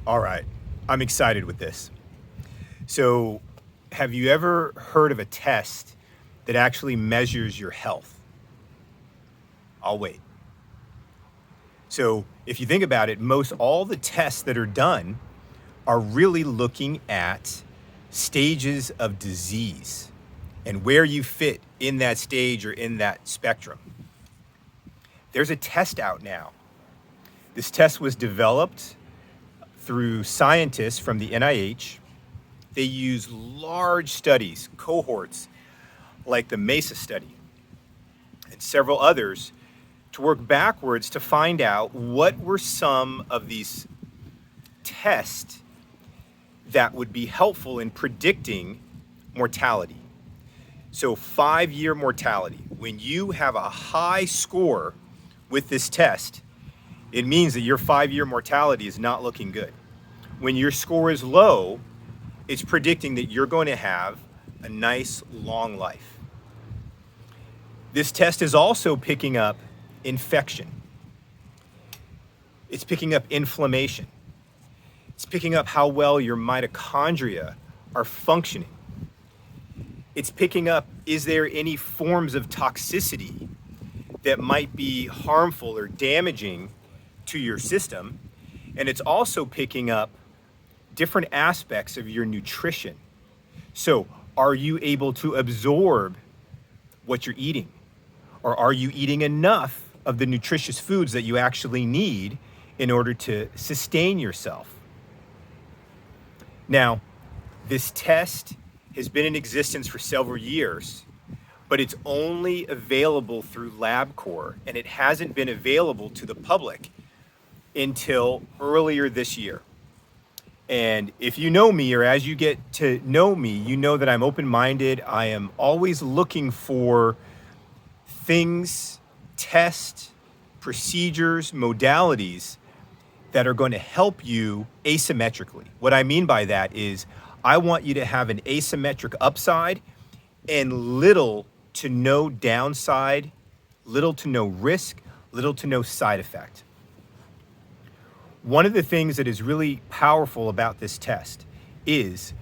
All right, I'm excited with this. So, have you ever heard of a test that actually measures your health? I'll wait. So, if you think about it, most all the tests that are done are really looking at stages of disease and where you fit in that stage or in that spectrum. There's a test out now. This test was developed through scientists from the NIH. They use large studies, cohorts, like the MESA study and several others, to work backwards to find out what were some of these tests that would be helpful in predicting mortality. So 5-year mortality. When you have a high score with this test, it means that your 5-year mortality is not looking good. When your score is low, it's predicting that you're going to have a nice long life. This test is also picking up infection. It's picking up inflammation. It's picking up how well your mitochondria are functioning. It's picking up, is there any forms of toxicity that might be harmful or damaging to your system? And it's also picking up different aspects of your nutrition. So, are you able to absorb what you're eating? Or are you eating enough of the nutritious foods that you actually need in order to sustain yourself? Now, this test has been in existence for several years, but it's only available through LabCorp, and it hasn't been available to the public until earlier this year. And if you know me, or as you get to know me, you know that I'm open-minded. I am always looking for things, tests, procedures, modalities that are going to help you asymmetrically. What I mean by that is I want you to have an asymmetric upside and little to no downside, little to no risk, little to no side effect. One of the things that is really powerful about this test is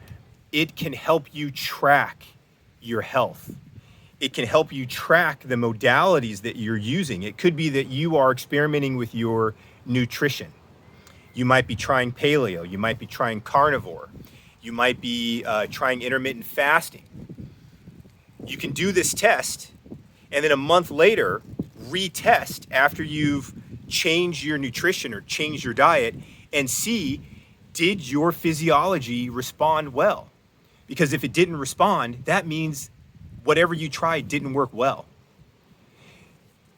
it can help you track your health. It can help you track the modalities that you're using. It could be that you are experimenting with your nutrition. You might be trying paleo. You might be trying carnivore. You might be trying intermittent fasting. You can do this test and then a month later retest after you've changed your nutrition or changed your diet and see, did your physiology respond well? Because if it didn't respond, that means whatever you tried didn't work well.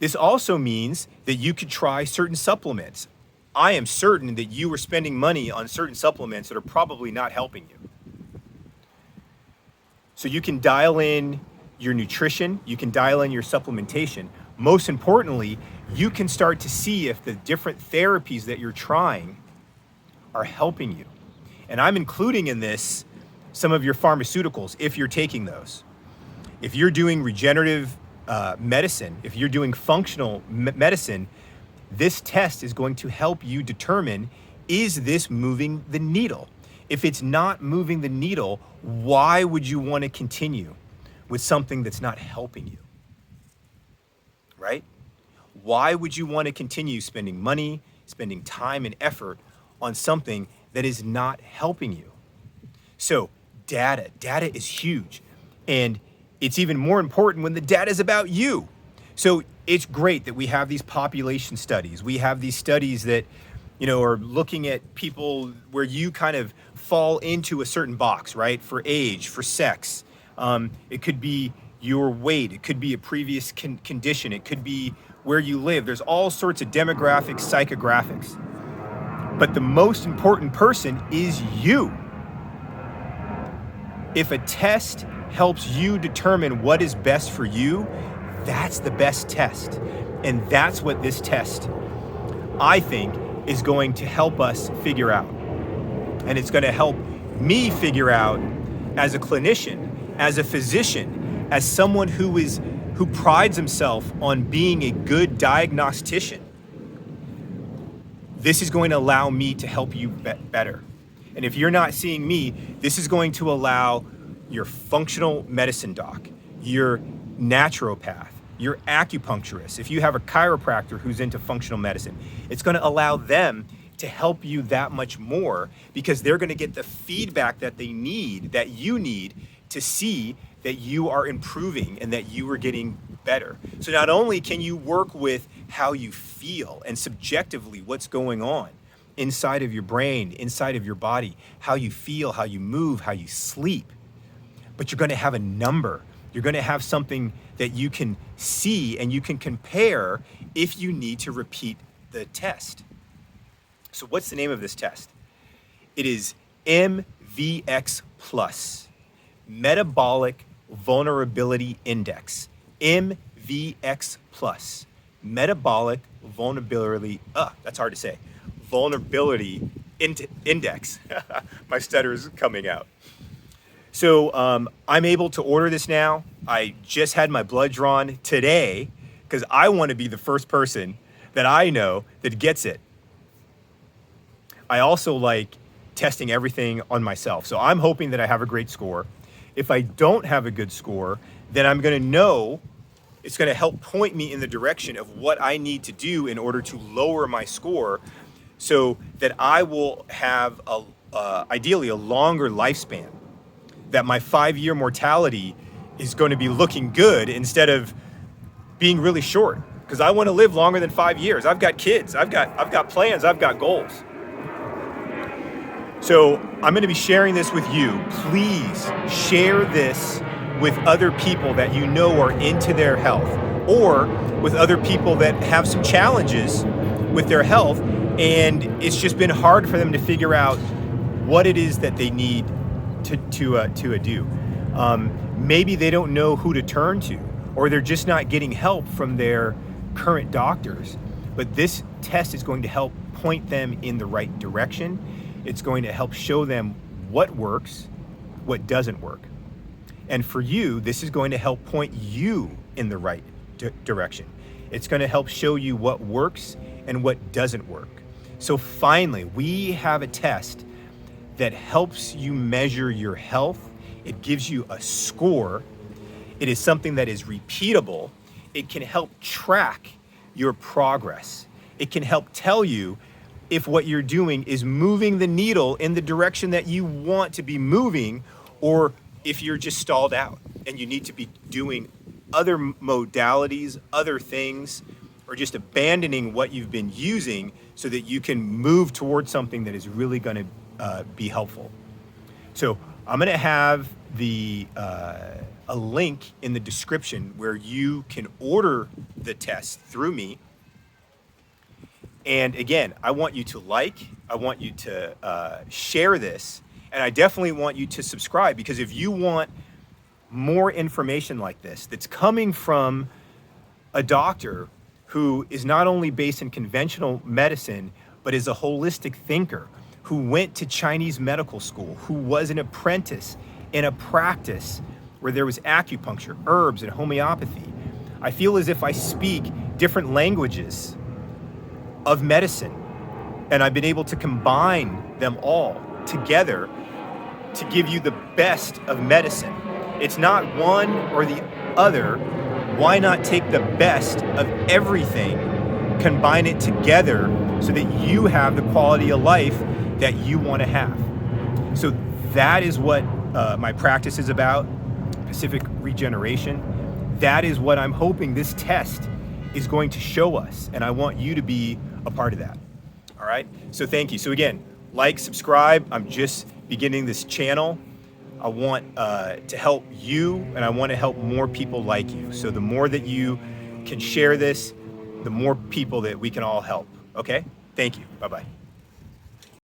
This also means that you could try certain supplements. I am certain that you were spending money on certain supplements that are probably not helping you. So you can dial in your nutrition, you can dial in your supplementation. Most importantly, you can start to see if the different therapies that you're trying are helping you. And I'm including in this some of your pharmaceuticals if you're taking those. If you're doing regenerative medicine, if you're doing functional medicine, this test is going to help you determine, is this moving the needle? If it's not moving the needle, why would you want to continue with something that's not helping you? Right? Why would you want to continue spending money, spending time and effort on something that is not helping you? So data is huge. And it's even more important when the data is about you. So it's great that we have these population studies. We have these studies that, are looking at people where you kind of fall into a certain box, right? For age, for sex. It could be your weight. It could be a previous condition. It could be where you live. There's all sorts of demographics, psychographics. But the most important person is you. If a test helps you determine what is best for you, that's the best test. And that's what this test, I think, is going to help us figure out. And it's going to help me figure out as a clinician, as a physician, as someone who prides himself on being a good diagnostician. this is going to allow me to help you better. And if you're not seeing me, this is going to allow your functional medicine doc, your naturopath, your acupuncturist, if you have a chiropractor who's into functional medicine, it's going to allow them to help you that much more, because they're going to get the feedback that they need, that you need, to see that you are improving and that you are getting better. So not only can you work with how you feel and subjectively what's going on inside of your brain, inside of your body, how you feel, how you move, how you sleep, but you're going to have a number. You're going to have something that you can see and you can compare if you need to repeat the test. So what's the name of this test? It is MVX Plus, Metabolic Vulnerability Index. MVX Plus, Metabolic Vulnerability, that's hard to say, Vulnerability Index. My stutter is coming out. So I'm able to order this now. I just had my blood drawn today because I want to be the first person that I know that gets it. I also like testing everything on myself. So I'm hoping that I have a great score. If I don't have a good score, then I'm going to know, it's going to help point me in the direction of what I need to do in order to lower my score so that I will have ideally a longer lifespan, that my 5-year mortality is going to be looking good instead of being really short, because I want to live longer than 5 years. I've got kids, I've got plans, I've got goals. So I'm going to be sharing this with you. Please share this with other people that you know are into their health, or with other people that have some challenges with their health and it's just been hard for them to figure out what it is that they need to do. Maybe they don't know who to turn to, or they're just not getting help from their current doctors. But this test is going to help point them in the right direction. It's going to help show them what works, what doesn't work. And for you, this is going to help point you in the right direction. It's going to help show you what works and what doesn't work. So finally, we have a test that helps you measure your health. It gives you a score. It is something that is repeatable. It can help track your progress. It can help tell you if what you're doing is moving the needle in the direction that you want to be moving, or if you're just stalled out and you need to be doing other modalities, other things, or just abandoning what you've been using so that you can move towards something that is really going to be helpful. So I'm going to have a link in the description where you can order the test through me. And again, I want you to I want you to share this, and I definitely want you to subscribe, because if you want more information like this that's coming from a doctor who is not only based in conventional medicine, but is a holistic thinker, who went to Chinese medical school, who was an apprentice in a practice where there was acupuncture, herbs, and homeopathy. I feel as if I speak different languages of medicine, and I've been able to combine them all together to give you the best of medicine. It's not one or the other. Why not take the best of everything, combine it together so that you have the quality of life that you want to have? So that is what my practice is about, Pacific Regeneration. That is what I'm hoping this test is going to show us, and I want you to be a part of that. All right, so thank you. So again, like, subscribe. I'm just beginning this channel. I want to help you, and I want to help more people like you. So the more that you can share this, the more people that we can all help. Okay, thank you. Bye-bye.